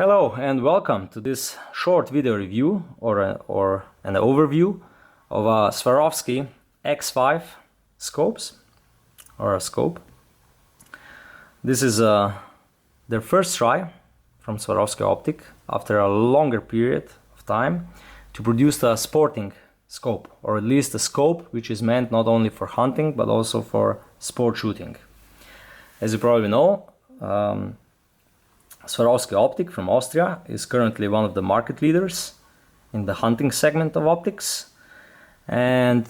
Hello and welcome to this short video review or an overview of a Swarovski X5 scopes or a scope. This is their first try from Swarovski Optic after a longer period of time to produce a sporting scope, or at least a scope which is meant not only for hunting but also for sport shooting. As you probably know, Swarovski Optic from Austria is currently one of the market leaders in the hunting segment of optics, and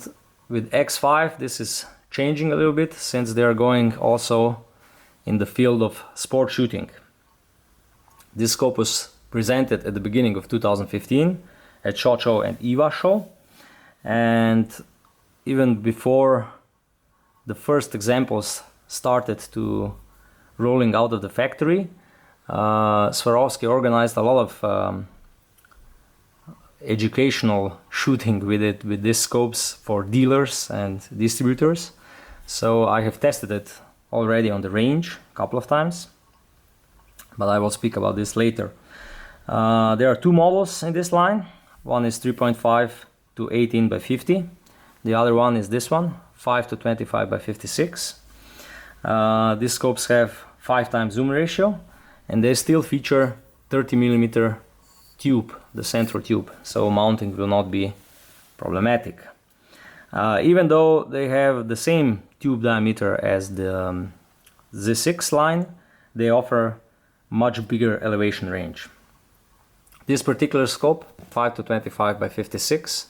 with X5 this is changing a little bit since they are going also in the field of sport shooting. This scope was presented at the beginning of 2015 at SHOT Show and IWA Show, and even before the first examples started to rolling out of the factory, Swarovski organized a lot of educational shooting with these scopes for dealers and distributors. So I have tested it already on the range a couple of times, but I will speak about this later. There are two models in this line. One is 3.5 to 18 by 50. The other one is this one, 5 to 25 by 56. These scopes have 5 times zoom ratio, and they still feature 30mm tube, the central tube, so mounting will not be problematic. Even though they have the same tube diameter as the Z6 line, they offer much bigger elevation range. This particular scope, 5 to 25 by 56,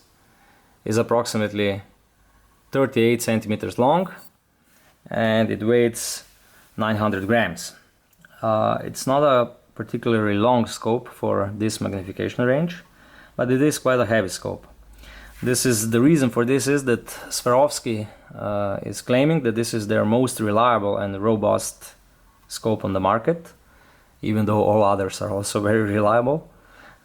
is approximately 38 centimeters long, and it weighs 900 grams. It's not a particularly long scope for this magnification range, but it is quite a heavy scope. The reason for this is that Swarovski is claiming that this is their most reliable and robust scope on the market, even though all others are also very reliable,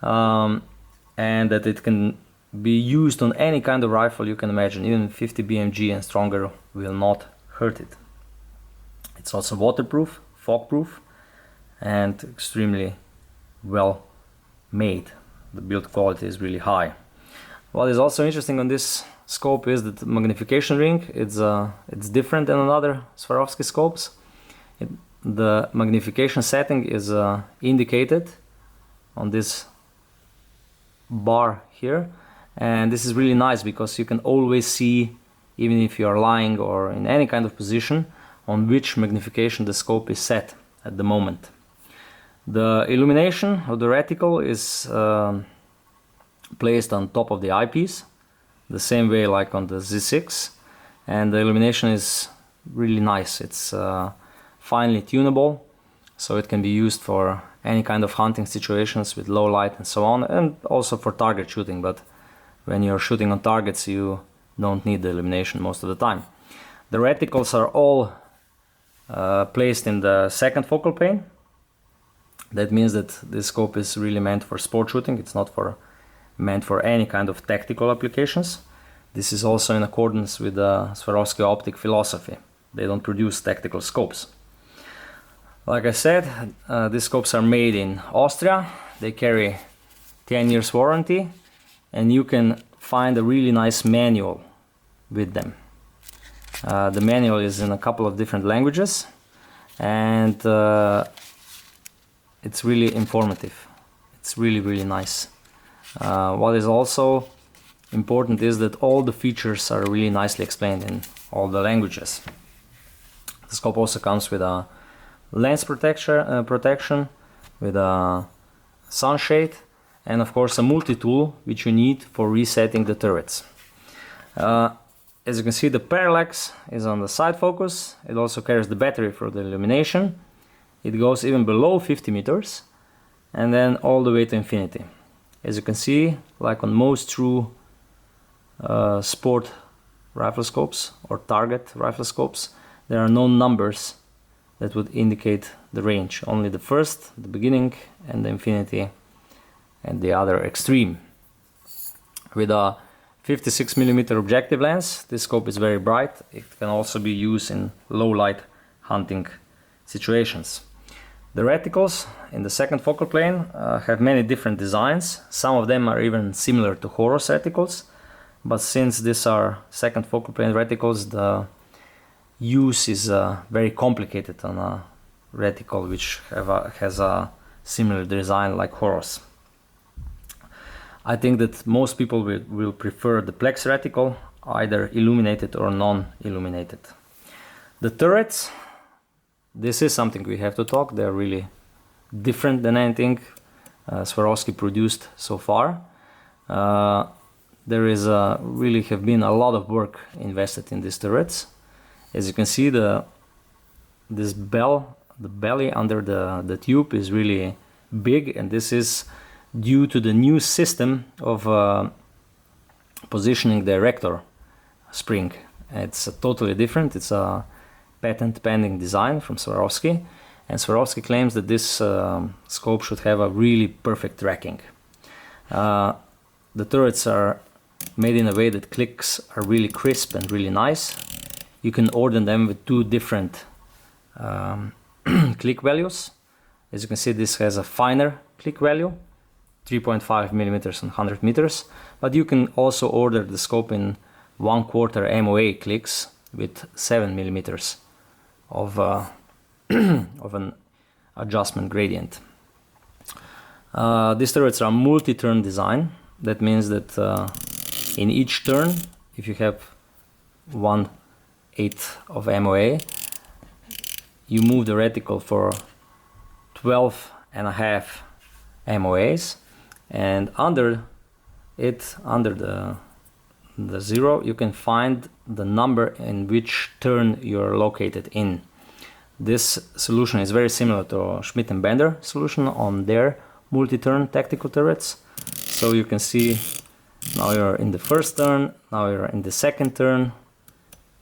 and that it can be used on any kind of rifle you can imagine. Even 50 BMG and stronger will not hurt it. It's also waterproof, fog-proof, and extremely well made. The build quality is really high. What is also interesting on this scope is that the magnification ring, it's different than other Swarovski scopes. The magnification setting is indicated on this bar here, and this is really nice because you can always see, even if you are lying or in any kind of position, on which magnification the scope is set at the moment. The illumination of the reticle is placed on top of the eyepiece, the same way like on the Z6, and the illumination is really nice. It's finely tunable, so it can be used for any kind of hunting situations with low light and so on, and also for target shooting, but when you're shooting on targets you don't need the illumination most of the time. The reticles are all placed in the second focal plane. That means that this scope is really meant for sport shooting. It's not meant for any kind of tactical applications. This is also in accordance with the Swarovski Optic philosophy. They don't produce tactical scopes. Like I said, these scopes are made in Austria. They carry 10 years warranty, and you can find a really nice manual with them. The manual is in a couple of different languages, and it's really informative. It's really nice. What is also important is that all the features are really nicely explained in all the languages. The scope also comes with a lens protection, with a sunshade, and of course a multi-tool which you need for resetting the turrets. As you can see, the parallax is on the side focus. It also carries the battery for the illumination. It goes even below 50 meters and then all the way to infinity. As you can see, like on most true sport rifle scopes or target rifle scopes, there are no numbers that would indicate the range. Only the first, the beginning, and the infinity, and the other extreme. With a 56mm objective lens, this scope is very bright. It can also be used in low light hunting situations. The reticles in the second focal plane have many different designs. Some of them are even similar to Horus reticles, but since these are second focal plane reticles, the use is very complicated on a reticle which has a similar design like Horus. I think that most people will prefer the Plex reticle, either illuminated or non-illuminated. The turrets, this is something we have to talk. They're really different than anything Swarovski produced so far. There is really have been a lot of work invested in these turrets. As you can see, the belly under the tube is really big, and this is due to the new system of positioning the erector spring. It's totally different. It's a patent pending design from Swarovski, and Swarovski claims that this scope should have a really perfect tracking. The turrets are made in a way that clicks are really crisp and really nice. You can order them with two different click values. As you can see, this has a finer click value, 3.5 millimeters and 100 meters, but you can also order the scope in 1/4 MOA clicks with 7 millimeters of an adjustment gradient. These turrets are multi-turn design. That means that in each turn, if you have 1/8 of MOA, you move the reticle for 12.5 MOAs, and under it, under the zero, you can find the number in which turn you're located in. This solution is very similar to Schmidt & Bender solution on their multi-turn tactical turrets. So you can see now you're in the first turn, now you're in the second turn,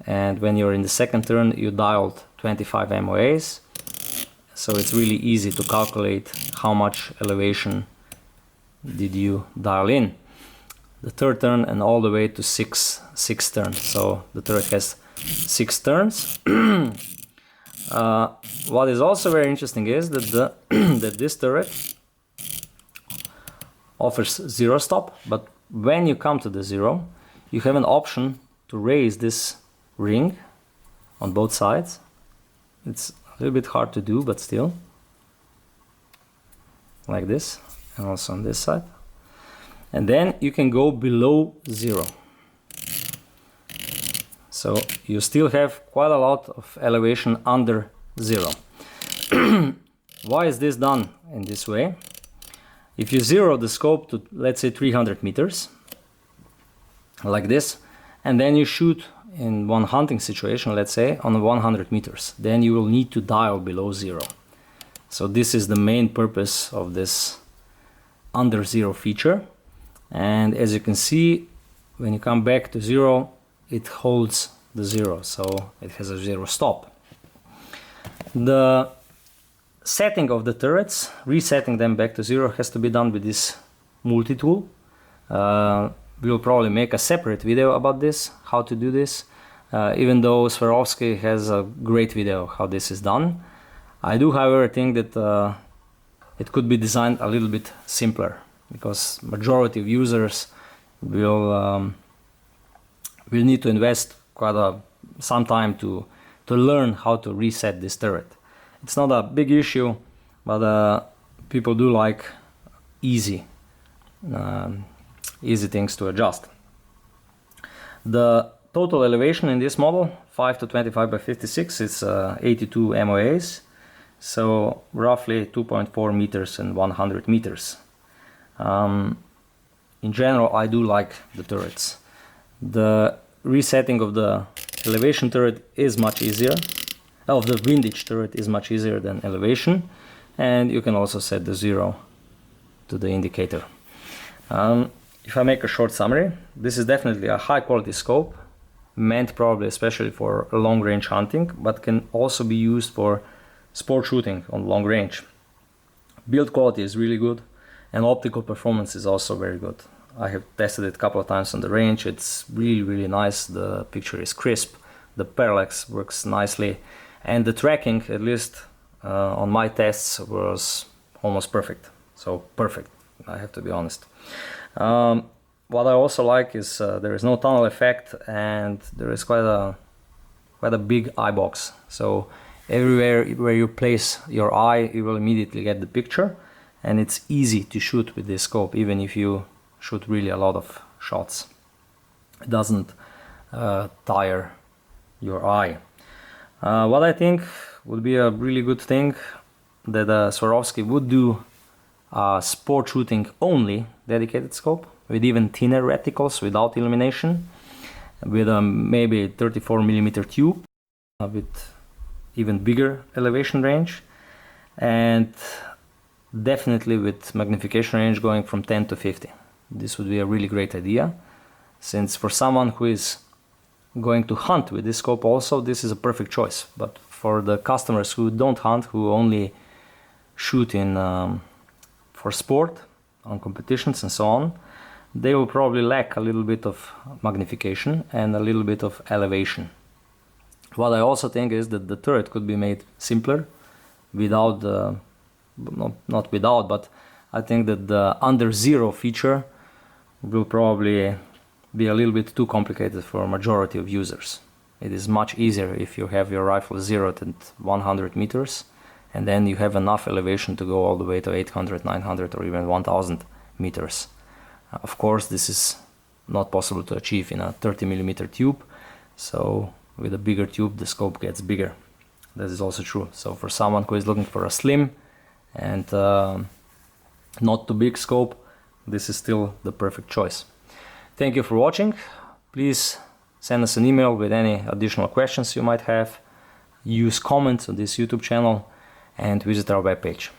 and when you're in the second turn you dialed 25 MOAs. So it's really easy to calculate how much elevation did you dial in. The third turn and all the way to six turns. So the turret has 6 turns. What is also very interesting is that that this turret offers zero stop, but when you come to the zero, you have an option to raise this ring on both sides. It's a little bit hard to do, but still, like this, and also on this side. And then you can go below zero. So you still have quite a lot of elevation under zero. Why is this done in this way? If you zero the scope to, let's say, 300 meters, like this, and then you shoot in one hunting situation, let's say, on 100 meters, then you will need to dial below zero. So this is the main purpose of this under zero feature. And as you can see, when you come back to zero, it holds the zero, so it has a zero stop. The setting of the turrets, resetting them back to zero, has to be done with this multi-tool. We'll probably make a separate video about this, how to do this, even though Swarovski has a great video how this is done. I do, however, think that it could be designed a little bit simpler, because majority of users will need to invest quite some time to learn how to reset this turret. It's not a big issue, but people do like easy things to adjust. The total elevation in this model, 5 to 25 by 56, is 82 MOAs, so roughly 2.4 meters and 100 meters. In general, I do like the turrets. The resetting of the elevation turret is much easier. Of the windage turret is much easier than elevation, and you can also set the zero to the indicator. If I make a short summary, this is definitely a high quality scope, meant probably especially for long range hunting, but can also be used for sport shooting on long range. Build quality is really good, and optical performance is also very good. I have tested it a couple of times on the range. It's really nice. The picture is crisp, the parallax works nicely, and the tracking, at least on my tests was almost perfect. So perfect, I have to be honest. What I also like is there is no tunnel effect, and there is quite a big eye box. So everywhere where you place your eye, you will immediately get the picture, and it's easy to shoot with this scope, even if you shoot really a lot of shots. It doesn't tire your eye. What I think would be a really good thing that Swarovski would do sport shooting only dedicated scope with even thinner reticles without illumination, with a maybe 34mm tube with even bigger elevation range, and definitely with magnification range going from 10 to 50. This would be a really great idea, since for someone who is going to hunt with this scope also, this is a perfect choice. But for the customers who don't hunt, who only shoot in for sport, on competitions and so on, they will probably lack a little bit of magnification and a little bit of elevation. What I also think is that the turret could be made simpler without the, not without, but I think that the under zero feature will probably be a little bit too complicated for a majority of users. It is much easier if you have your rifle zeroed at 100 meters, and then you have enough elevation to go all the way to 800, 900 or even 1000 meters. Of course, this is not possible to achieve in a 30mm tube, so with a bigger tube the scope gets bigger. That is also true. So for someone who is looking for a slim and not too big scope, this is still the perfect choice. Thank you for watching. Please send us an email with any additional questions you might have. Use comments on this YouTube channel and visit our webpage.